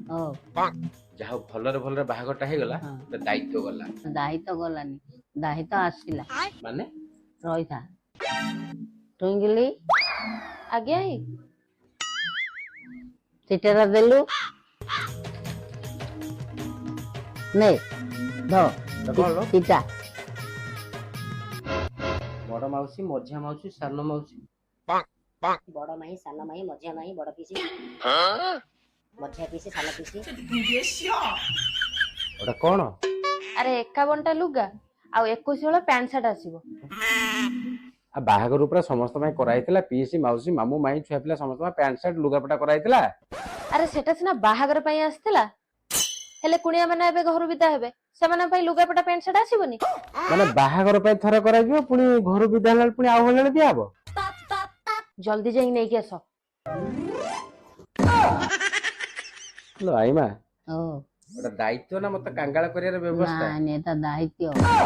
ଓ ଯାହା ଭଲରେ ଭଲରେ ବାହାଘରଟା ହେଇଗଲା ହଁ। ଗୋଟେ ଦାୟିତ୍ୱ ଗଲା। ଦାହି ତ ଗଲାନି, ଦାହି ତ ଆସିଲା। ମାନେ ରହିଥା ଟୁଇଙ୍କିଲି ଆଜ୍ଞା ଚିଠାଟା ଦେଲୁ ନେ କଣ ଚିଠା। ବଡ ମାଉସୀ ମଝିଆ ମାଉସୀ ସାନ ମାଉସୀ ବଡ ମାଇଁ ସାନ ମାଇଁ ମଝିଆ ମାଇଁ ବଡ ପିସି ମଝିଆ ପିସି ସାନ ପିସି ওটা କଣ? ଆରେ 51ଟା ଲୁଗା ଆଉ 21 ହଳ ପ୍ୟାଣ୍ଟ ସାର୍ଟ ଆସିବ। ଆଉ ବାହାଘର ଉପରେ ସମସ୍ତ ପାଇଁ କରାହେଇଥିଲା, ପିଇସି ମାଉସୀ ମାମୁଁ ମାଇଁ ଛୁଆ ପିଲା ସମସ୍ତ ପାଇଁ ପ୍ୟାଣ୍ଟ ସାର୍ଟ ଲୁଗାପଟା କରାହେଇଥିଲା। ଆରେ ସେଟା ସିନା ବାହାଘର ପାଇଁ ଆସିଥିଲା, ହେଲେ କୁଣିଆ ମାନେ ଏବେ ଘରୁ ବିଦା ହେବେ, ସେମାନଙ୍କ ପାଇଁ ଲୁଗାପଟା ପ୍ୟାଣ୍ଟ ସାର୍ଟ ଆସିବନି? ମାନେ ବାହାଘର ପାଇଁ ଥରେ କରାଯିବ, ପୁଣି ଘରୁ ବିଦା ହେଲା ପୁଣି ଆଉ ହଳେ ଦିଆହବ। ଜଲ୍ଦି ଯାଇକି ନେଇକି ଆସ। ଆଇମା ଓ ଗୋଟେ ଦାୟିତ୍ୱ ନା ମତେ କାଙ୍ଗାଳ କରିବାର ବ୍ୟବସ୍ଥା। ନାଇଁ ଏଟା ଦାୟିତ୍ୱ।